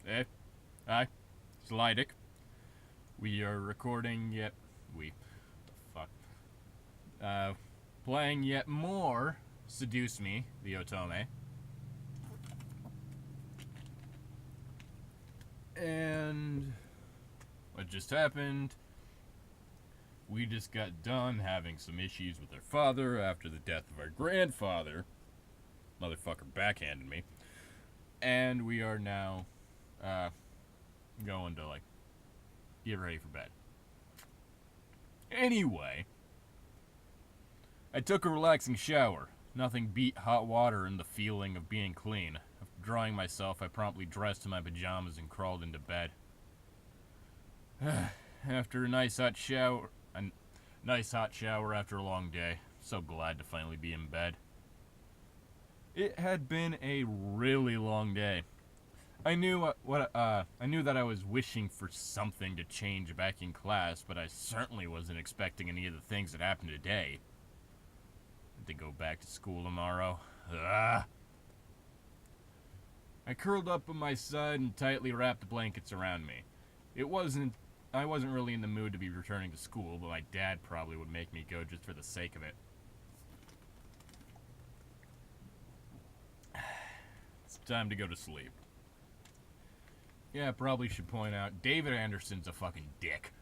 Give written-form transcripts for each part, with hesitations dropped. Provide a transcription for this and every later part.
Hey, hi, it's Llytic. We are recording yet. Fuck. Playing yet more Seduce Me, the Otome. And what just happened? We just got done having some issues with our father after the death of our grandfather. Motherfucker backhanded me. And we are now, going to, get ready for bed. Anyway, I took a relaxing shower. Nothing beat hot water and the feeling of being clean. After drying myself, I promptly dressed in my pajamas and crawled into bed. After a nice hot shower after a long day. So glad to finally be in bed. It had been a really long day. I knew that I was wishing for something to change back in class, but I certainly wasn't expecting any of the things that happened today. To go back to school tomorrow. Ugh. I curled up on my side and tightly wrapped the blankets around me. I wasn't really in the mood to be returning to school, but my dad probably would make me go just for the sake of it. It's time to go to sleep. Yeah, I probably should point out, David Anderson's a fucking dick.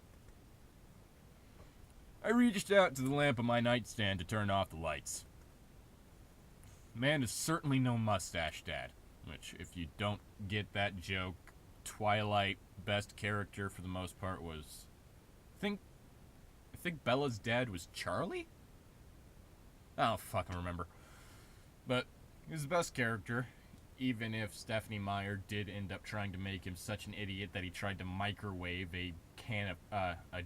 I reached out to the lamp on my nightstand to turn off the lights. Man is certainly no mustache dad, which, if you don't get that joke, Twilight best character for the most part was... I think Bella's dad was Charlie? I don't fucking remember. But he was the best character, even if Stephanie Meyer did end up trying to make him such an idiot that he tried to microwave a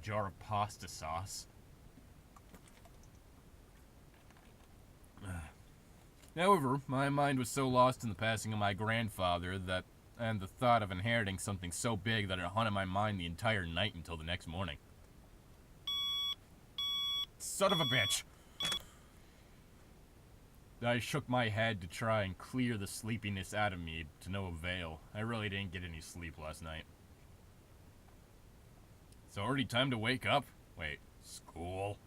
jar of pasta sauce. However, my mind was so lost in the passing of my grandfather and the thought of inheriting something so big that it haunted my mind the entire night until the next morning. Son of a bitch! I shook my head to try and clear the sleepiness out of me, to no avail. I really didn't get any sleep last night. It's already time to wake up? Wait, school?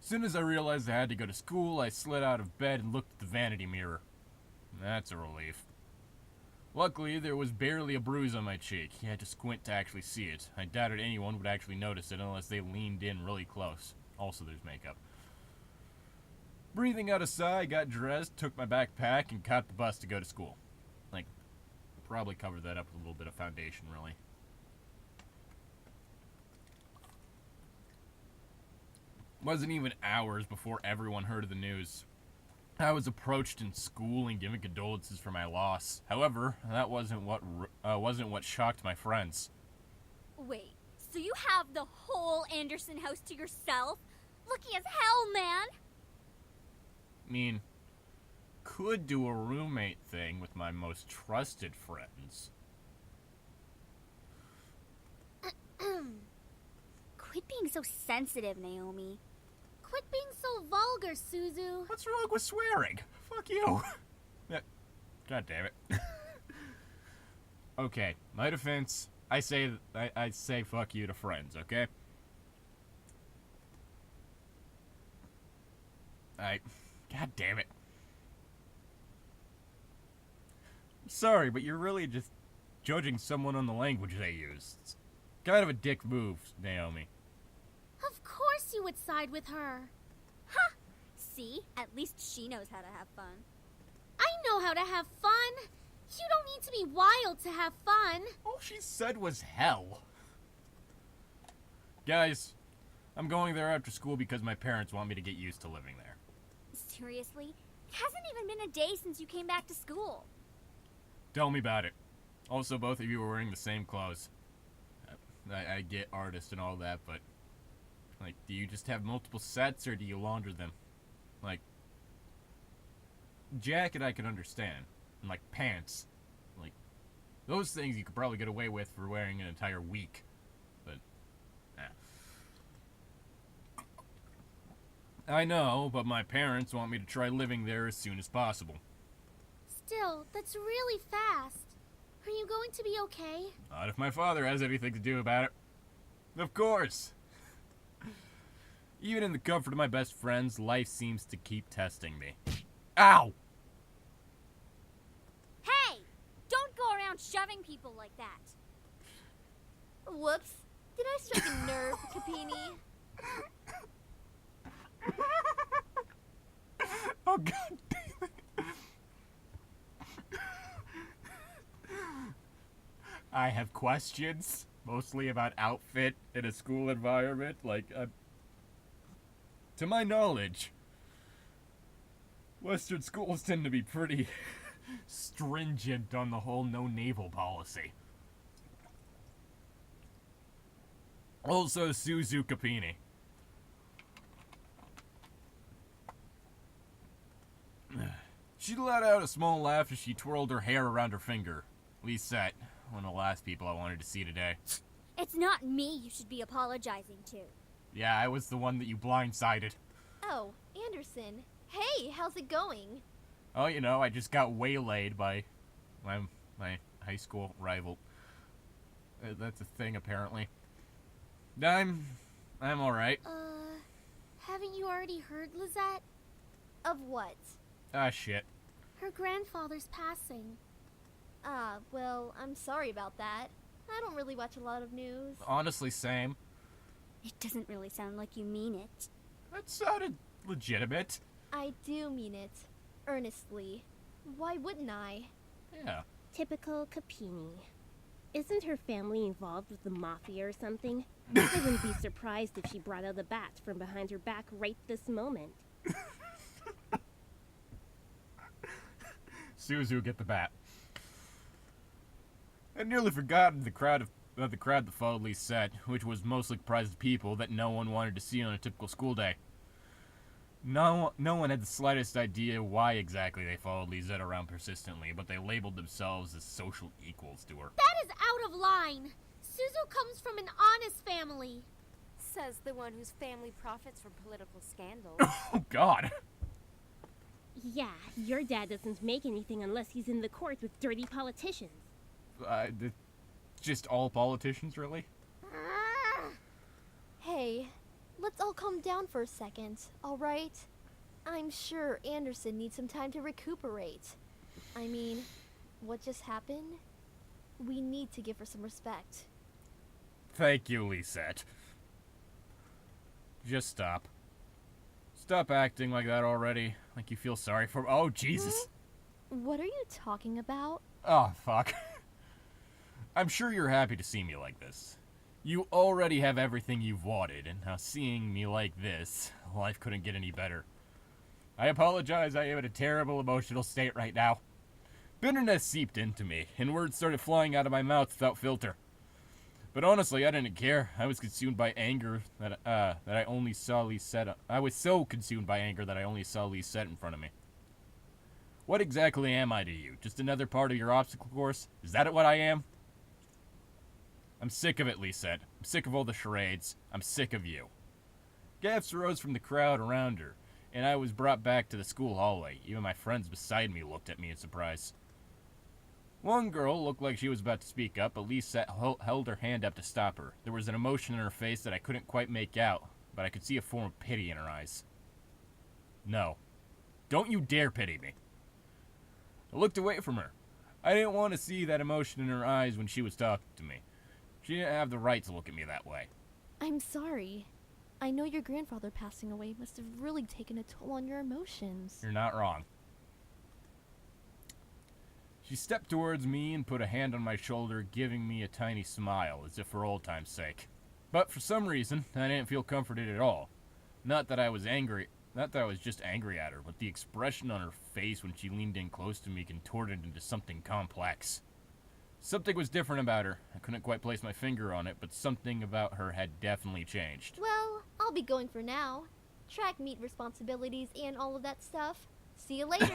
As soon as I realized I had to go to school, I slid out of bed and looked at the vanity mirror. That's a relief. Luckily, there was barely a bruise on my cheek. You had to squint to actually see it. I doubted anyone would actually notice it unless they leaned in really close. Also, there's makeup. Breathing out a sigh, I got dressed, took my backpack, and caught the bus to go to school. Probably covered that up with a little bit of foundation, really. Wasn't even hours before everyone heard of the news. I was approached in school and given condolences for my loss. However, that wasn't what shocked my friends. Wait, so you have the whole Anderson house to yourself? Lucky as hell, man! I mean, could do a roommate thing with my most trusted friends. Quit being so sensitive, Naomi. Quit being so vulgar, Suzu. What's wrong with swearing? Fuck you. God damn it. Okay, my defense, I say fuck you to friends, okay? God damn it. Sorry, but you're really just judging someone on the language they use. It's kind of a dick move, Naomi. Of course you would side with her. Ha! See? At least she knows how to have fun. I know how to have fun. You don't need to be wild to have fun. All she said was hell. Guys, I'm going there after school because my parents want me to get used to living there. Seriously? It hasn't even been a day since you came back to school. Tell me about it. Also, both of you are wearing the same clothes. I get artist and all that, but... do you just have multiple sets, or do you launder them? Jacket I can understand. And, pants. Those things you could probably get away with for wearing an entire week. But, I know, but my parents want me to try living there as soon as possible. Still, that's really fast. Are you going to be okay? Not if my father has anything to do about it. Of course. Even in the comfort of my best friends, life seems to keep testing me. Ow! Hey! Don't go around shoving people like that. Whoops. Did I strike a nerve, Capini? Oh, god damn it. I have questions, mostly about outfit in a school environment. To my knowledge, Western schools tend to be pretty stringent on the whole no naval policy. Also, Suzu Capini. She let out a small laugh as she twirled her hair around her finger. Lisette, one of the last people I wanted to see today. It's not me you should be apologizing to. Yeah, I was the one that you blindsided. Oh, Anderson. Hey, how's it going? Oh, you know, I just got waylaid by my high school rival. That's a thing, apparently. I'm alright. Haven't you already heard, Lizette? Of what? Ah, shit. Her grandfather's passing. Well, I'm sorry about that. I don't really watch a lot of news. Honestly, same. It doesn't really sound like you mean it. That sounded legitimate. I do mean it. Earnestly. Why wouldn't I? Yeah. Typical Capini. Isn't her family involved with the mafia or something? I wouldn't be surprised if she brought out the bat from behind her back right this moment. Suzu, get the bat. I nearly forgotten the crowd that followed Lisette, which was mostly comprised of people that no one wanted to see on a typical school day. No one had the slightest idea why exactly they followed Lisette around persistently, but they labeled themselves as social equals to her. That is out of line. Suzu comes from an honest family. Says the one whose family profits from political scandals. Oh, God. Yeah, your dad doesn't make anything unless he's in the court with dirty politicians. Just all politicians, really? Hey, let's all calm down for a second, alright? I'm sure Anderson needs some time to recuperate. I mean, what just happened? We need to give her some respect. Thank you, Lisette. Just stop. Stop acting like that already. Like you feel sorry for— Oh, Jesus. What are you talking about? Oh, fuck. I'm sure you're happy to see me like this. You already have everything you've wanted, and now seeing me like this, life couldn't get any better. I apologize, I am in a terrible emotional state right now. Bitterness seeped into me, and words started flying out of my mouth without filter. But honestly, I didn't care. I was consumed by anger that I only saw Lisette. I was so consumed by anger that I only saw Lisette in front of me. What exactly am I to you? Just another part of your obstacle course? Is that what I am? I'm sick of it, Lisette. I'm sick of all the charades. I'm sick of you. Gasps arose from the crowd around her, and I was brought back to the school hallway. Even my friends beside me looked at me in surprise. One girl looked like she was about to speak up, but Lisette held her hand up to stop her. There was an emotion in her face that I couldn't quite make out, but I could see a form of pity in her eyes. No. Don't you dare pity me. I looked away from her. I didn't want to see that emotion in her eyes when she was talking to me. She didn't have the right to look at me that way. I'm sorry. I know your grandfather passing away must have really taken a toll on your emotions. You're not wrong. She stepped towards me and put a hand on my shoulder, giving me a tiny smile, as if for old time's sake. But for some reason, I didn't feel comforted at all. Not that I was just angry at her, but the expression on her face when she leaned in close to me contorted into something complex. Something was different about her. I couldn't quite place my finger on it, but something about her had definitely changed. Well, I'll be going for now. Track meet responsibilities and all of that stuff. See you later.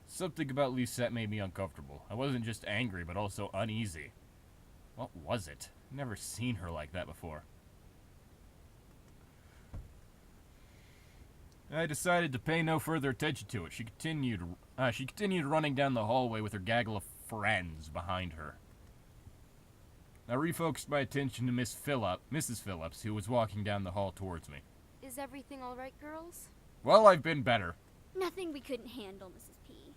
Something about Lisette made me uncomfortable. I wasn't just angry, but also uneasy. What was it? I've never seen her like that before. I decided to pay no further attention to it. She continued She continued running down the hallway with her gaggle of friends behind her. I refocused my attention to Mrs. Phillips, who was walking down the hall towards me. Is everything all right, girls? Well, I've been better. Nothing we couldn't handle, Mrs. P.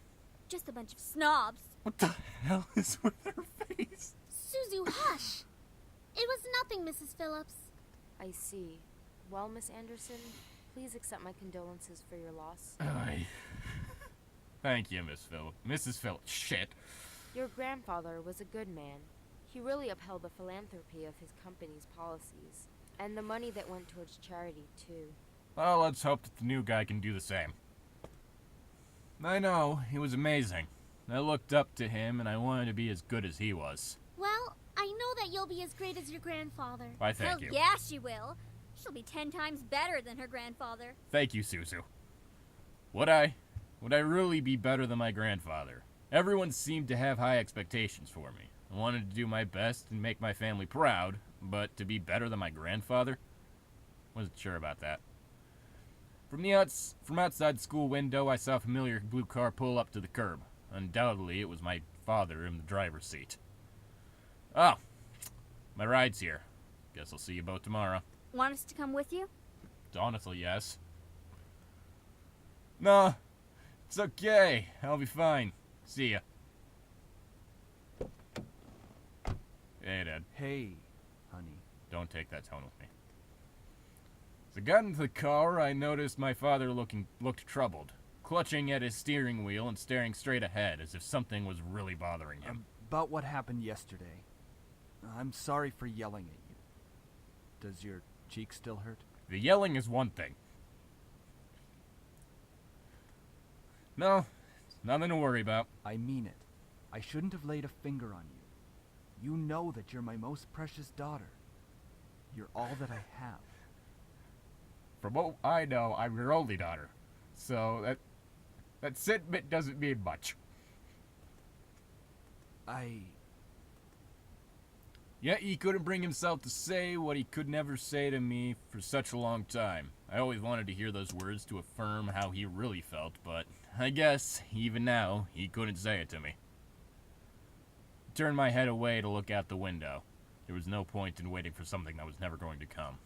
Just a bunch of snobs. What the hell is with her face? Suzu, hush! It was nothing, Mrs. Phillips. I see. Well, Miss Anderson, please accept my condolences for your loss. Thank you, Mrs. Phillips. Shit. Your grandfather was a good man. He really upheld the philanthropy of his company's policies, and the money that went towards charity, too. Well, let's hope that the new guy can do the same. I know, he was amazing. I looked up to him, and I wanted to be as good as he was. Well, I know that you'll be as great as your grandfather. Why, thank you. Yeah, she will. She'll be 10 times better than her grandfather. Thank you, Suzu. Would I really be better than my grandfather? Everyone seemed to have high expectations for me. I wanted to do my best and make my family proud, but to be better than my grandfather? Wasn't sure about that. From outside the school window, I saw a familiar blue car pull up to the curb. Undoubtedly, it was my father in the driver's seat. Oh, my ride's here. Guess I'll see you both tomorrow. Want us to come with you? Honestly, yes. No, it's okay. I'll be fine. See ya. Hey, Dad. Hey, honey. Don't take that tone with me. As I got into the car, I noticed my father looked troubled, clutching at his steering wheel and staring straight ahead as if something was really bothering him. About what happened yesterday. I'm sorry for yelling at you. Does your cheek still hurt? The yelling is one thing. No, it's nothing to worry about. I mean it. I shouldn't have laid a finger on you. You know that you're my most precious daughter. You're all that I have. From what I know, I'm your only daughter. So that sentiment doesn't mean much. Yet he couldn't bring himself to say what he could never say to me for such a long time. I always wanted to hear those words to affirm how he really felt, but I guess, even now, he couldn't say it to me. I turned my head away to look out the window. There was no point in waiting for something that was never going to come.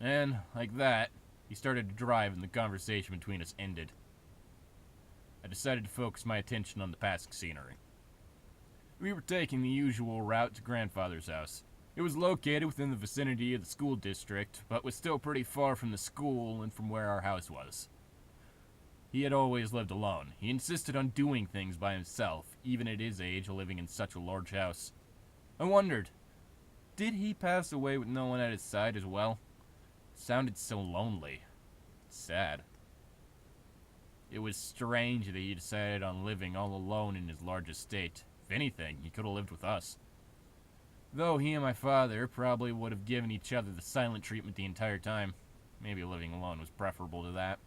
And, like that, he started to drive and the conversation between us ended. I decided to focus my attention on the passing scenery. We were taking the usual route to Grandfather's house. It was located within the vicinity of the school district, but was still pretty far from the school and from where our house was. He had always lived alone. He insisted on doing things by himself, even at his age, living in such a large house. I wondered, did he pass away with no one at his side as well? It sounded so lonely. Sad. It was strange that he decided on living all alone in his large estate. If anything, he could have lived with us. Though he and my father probably would have given each other the silent treatment the entire time. Maybe living alone was preferable to that.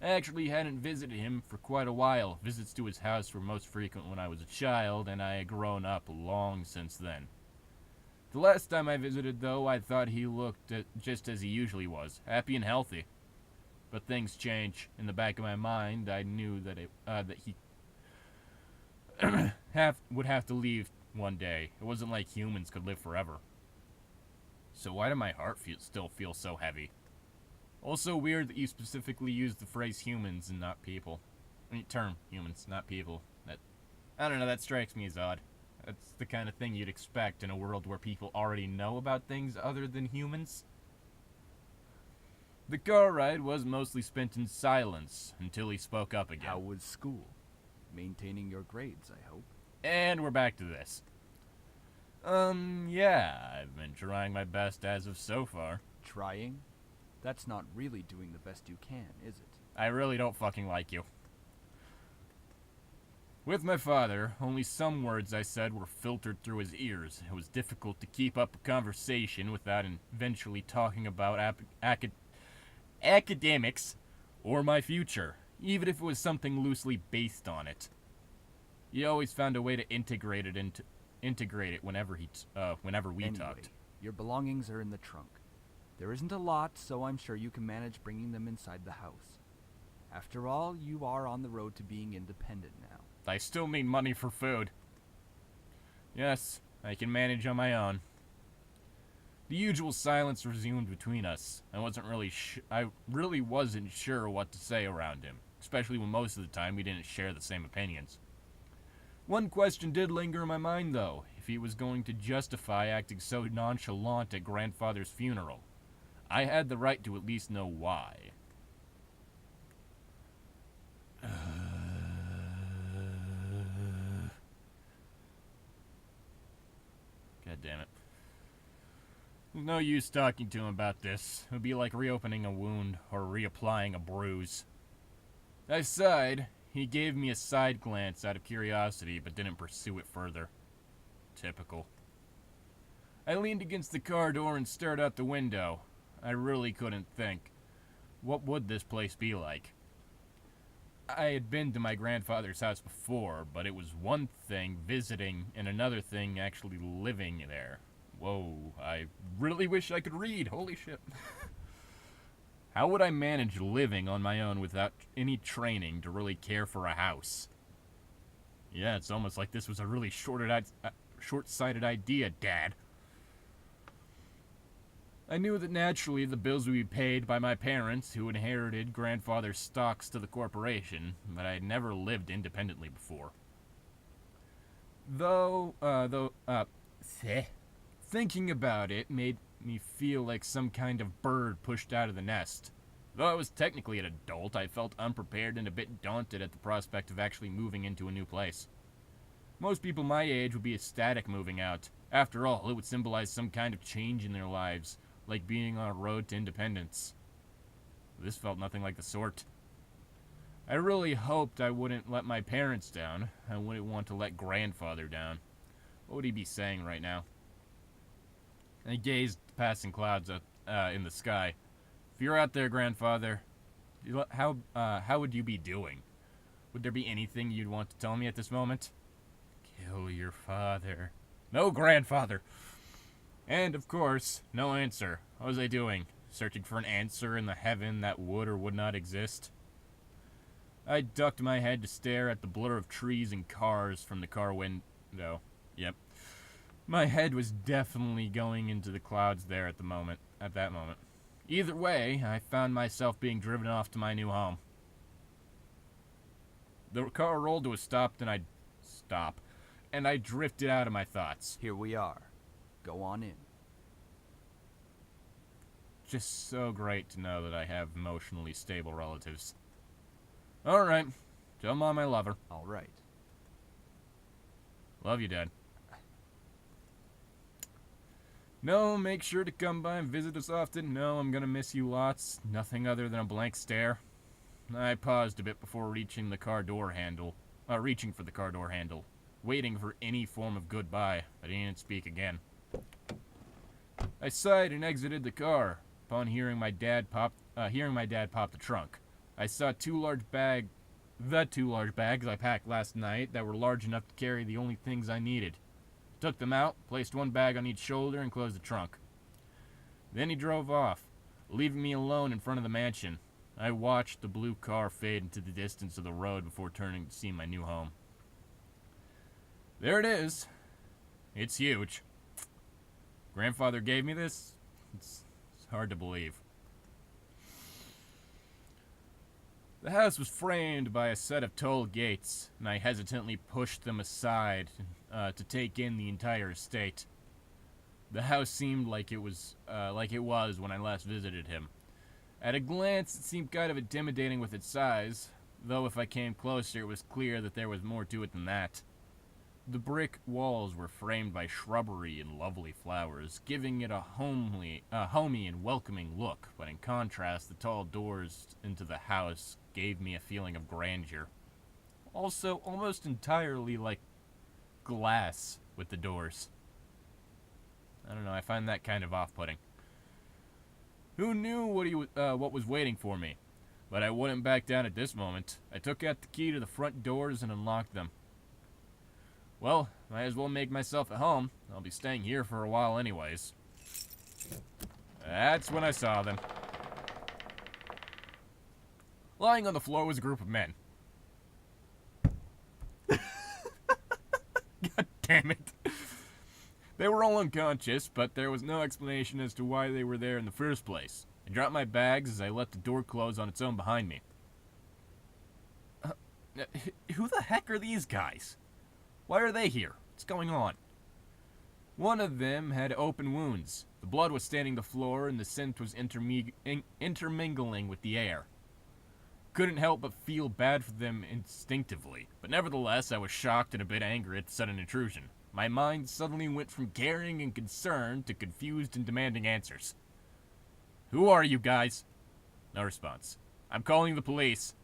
I actually hadn't visited him for quite a while. Visits to his house were most frequent when I was a child, and I had grown up long since then. The last time I visited, though, I thought he looked just as he usually was, happy and healthy. But things change. In the back of my mind, I knew that he would have to leave one day. It wasn't like humans could live forever. So why did my heart still feel so heavy? Also weird that you specifically used the phrase humans and not people. I mean, term humans, not people. I don't know, that strikes me as odd. That's the kind of thing you'd expect in a world where people already know about things other than humans. The car ride was mostly spent in silence until he spoke up again. How was school? Maintaining your grades, I hope. And we're back to this. Yeah, I've been trying my best as of so far. Trying? That's not really doing the best you can, is it? I really don't fucking like you. With my father, only some words I said were filtered through his ears. It was difficult to keep up a conversation without eventually talking about academics or my future, even if it was something loosely based on it. He always found a way to integrate it whenever we Anyway, talked. Your belongings are in the trunk. There isn't a lot, so I'm sure you can manage bringing them inside the house. After all, you are on the road to being independent now. I still need money for food. Yes, I can manage on my own. The usual silence resumed between us. I really wasn't sure what to say around him, especially when most of the time we didn't share the same opinions. One question did linger in my mind, though, if he was going to justify acting so nonchalant at grandfather's funeral. I had the right to at least know why. God damn it. There's no use talking to him about this. It would be like reopening a wound or reapplying a bruise. I sighed. He gave me a side glance out of curiosity, but didn't pursue it further. Typical. I leaned against the car door and stared out the window. I really couldn't think. What would this place be like? I had been to my grandfather's house before, but it was one thing visiting and another thing actually living there. Whoa, I really wish I could read. Holy shit. How would I manage living on my own without any training to really care for a house? Yeah, it's almost like this was a really short-sighted idea, Dad. I knew that naturally the bills would be paid by my parents, who inherited grandfather's stocks to the corporation, but I had never lived independently before. Thinking about it made me feel like some kind of bird pushed out of the nest. Though I was technically an adult, I felt unprepared and a bit daunted at the prospect of actually moving into a new place. Most people my age would be ecstatic moving out. After all, it would symbolize some kind of change in their lives, like being on a road to independence. This felt nothing like the sort. I really hoped I wouldn't let my parents down. I wouldn't want to let grandfather down. What would he be saying right now? I gazed at the passing clouds in the sky. If you're out there, grandfather, how would you be doing? Would there be anything you'd want to tell me at this moment? Kill your father. No, grandfather. And, of course, no answer. What was I doing? Searching for an answer in the heaven that would or would not exist? I ducked my head to stare at the blur of trees and cars from the car window. Yep. My head was definitely going into the clouds there at that moment. Either way, I found myself being driven off to my new home. The car rolled to a stop, and I drifted out of my thoughts. Here we are. Go on in. Just so great to know that I have emotionally stable relatives. Alright, tell Mom I love her. Alright. Love you, Dad. No, make sure to come by and visit us often. No, I'm gonna miss you lots. Nothing other than a blank stare. I paused a bit before reaching for the car door handle, waiting for any form of goodbye, but he didn't speak again. I sighed and exited the car. Upon hearing my dad pop the trunk, I saw the two large bags I packed last night that were large enough to carry the only things I needed. Took them out, placed one bag on each shoulder, and closed the trunk. Then he drove off, leaving me alone in front of the mansion. I watched the blue car fade into the distance of the road before turning to see my new home. There it is. It's huge. Grandfather gave me this? It's hard to believe. The house was framed by a set of tall gates, and I hesitantly pushed them aside to take in the entire estate. The house seemed like it was when I last visited him. At a glance, it seemed kind of intimidating with its size, though if I came closer, it was clear that there was more to it than that. The brick walls were framed by shrubbery and lovely flowers, giving it a homey and welcoming look, but in contrast, the tall doors into the house gave me a feeling of grandeur. Also, almost entirely like glass with the doors. I don't know, I find that kind of off-putting. Who knew what was waiting for me? But I wouldn't back down at this moment. I took out the key to the front doors and unlocked them. Well, might as well make myself at home. I'll be staying here for a while anyways. That's when I saw them. Lying on the floor was a group of men. God damn it. They were all unconscious, but there was no explanation as to why they were there in the first place. I dropped my bags as I let the door close on its own behind me. Who the heck are these guys? Why are they here? What's going on? One of them had open wounds. The blood was staining the floor and the scent was intermingling with the air. Couldn't help but feel bad for them instinctively, but nevertheless I was shocked and a bit angry at the sudden intrusion. My mind suddenly went from caring and concerned to confused and demanding answers. Who are you guys? No response. I'm calling the police.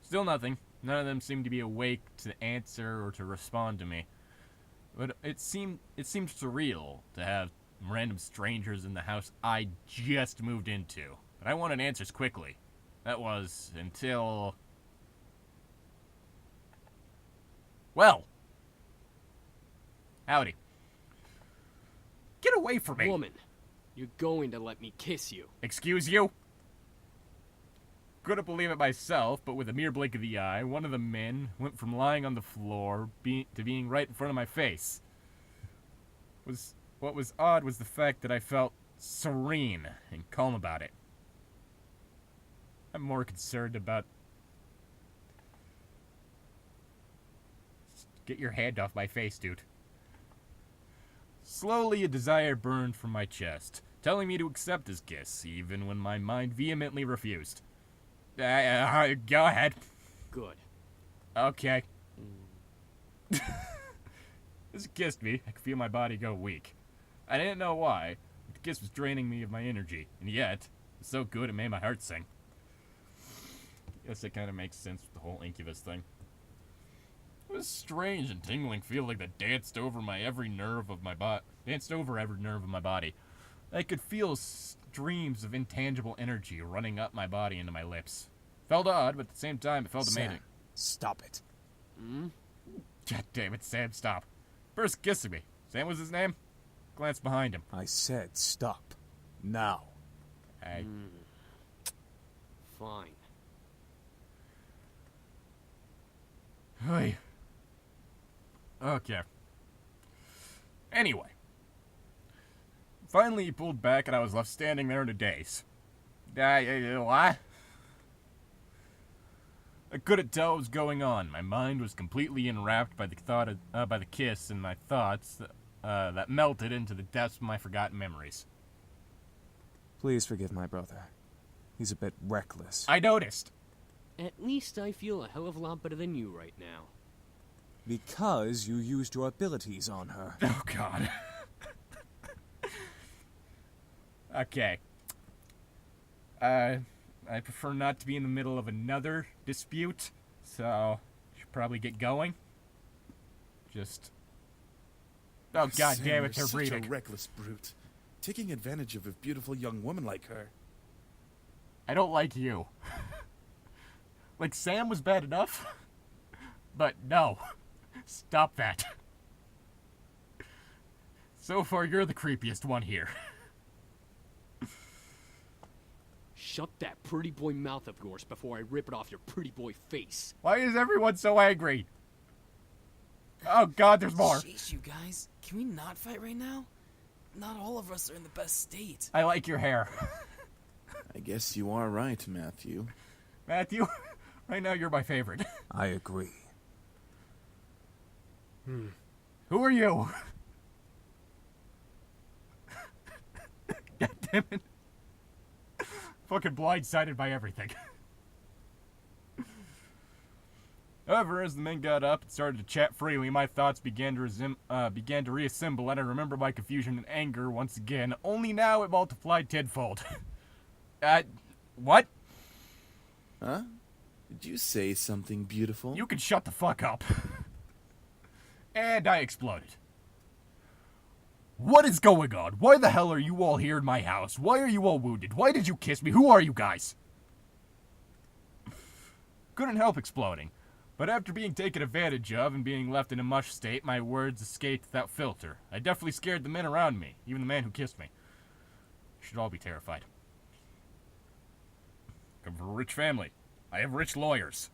Still nothing. None of them seemed to be awake to answer or to respond to me. But it seemed surreal to have random strangers in the house I just moved into. But I wanted answers quickly. That was until... Well. Howdy. Get away from me! Woman, you're going to let me kiss you. Excuse you? Couldn't believe it myself, but with a mere blink of the eye, one of the men went from lying on the floor to being right in front of my face. What was odd was the fact that I felt serene and calm about it. I'm more concerned about... Get your hand off my face, dude. Slowly, a desire burned from my chest, telling me to accept his kiss, even when my mind vehemently refused. Go ahead. Good. Okay. As he kissed me, I could feel my body go weak. I didn't know why, but the kiss was draining me of my energy, and yet, it was so good it made my heart sing. Guess it kind of makes sense with the whole Incubus thing. It was strange and tingling feeling that danced over every nerve of my body. I could feel streams of intangible energy running up my body into my lips. Felt odd, but at the same time, it felt amazing. Stop it. God damn it, Sam, stop. First kissing me. Sam was his name? Glanced behind him. I said stop. Now. Fine. Hey. Okay. Anyway. Finally, he pulled back and I was left standing there in a daze. What? I couldn't tell what was going on. My mind was completely enwrapped by the thought by the kiss and my thoughts that melted into the depths of my forgotten memories. Please forgive my brother. He's a bit reckless. I noticed. At least I feel a hell of a lot better than you right now. Because you used your abilities on her. Oh, God. Okay. I prefer not to be in the middle of another dispute, so I should probably get going. Just... Oh, God damn it, they're breeding. Such a reckless brute. Taking advantage of a beautiful young woman like her. I don't like you. Like, Sam was bad enough? But no. Stop that. So far, you're the creepiest one here. Shut that pretty boy mouth of yours before I rip it off your pretty boy face. Why is everyone so angry? Oh, God, there's more. Jeez, you guys. Can we not fight right now? Not all of us are in the best state. I like your hair. I guess you are right, Matthew. Matthew, right now you're my favorite. I agree. Who are you? God damn it. Fucking blindsided by everything. However, as the men got up and started to chat freely, my thoughts began to reassemble, and I remember my confusion and anger once again, only now it multiplied tenfold. What? Huh? Did you say something beautiful? You can shut the fuck up. And I exploded. What is going on? Why the hell are you all here in my house? Why are you all wounded? Why did you kiss me? Who are you guys? Couldn't help exploding. But after being taken advantage of and being left in a mush state, my words escaped without filter. I definitely scared the men around me, even the man who kissed me. Should all be terrified. Come from a rich family. I have rich lawyers.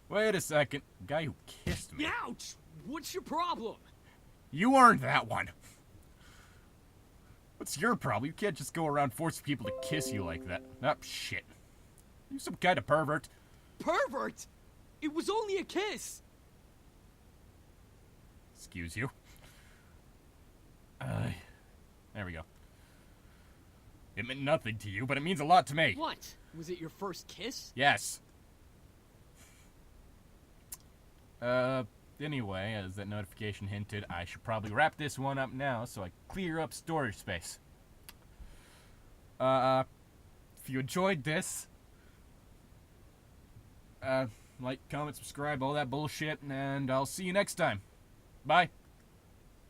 Wait a second. The guy who kissed me. Ouch! What's your problem? You earned that one. What's your problem? You can't just go around forcing people to kiss you like that. Ah, shit. You some kind of pervert. Pervert? It was only a kiss. Excuse you. There we go. It meant nothing to you, but it means a lot to me. What? Was it your first kiss? Yes. Anyway, as that notification hinted, I should probably wrap this one up now so I clear up storage space. If you enjoyed this, like, comment, subscribe, all that bullshit, and I'll see you next time. Bye.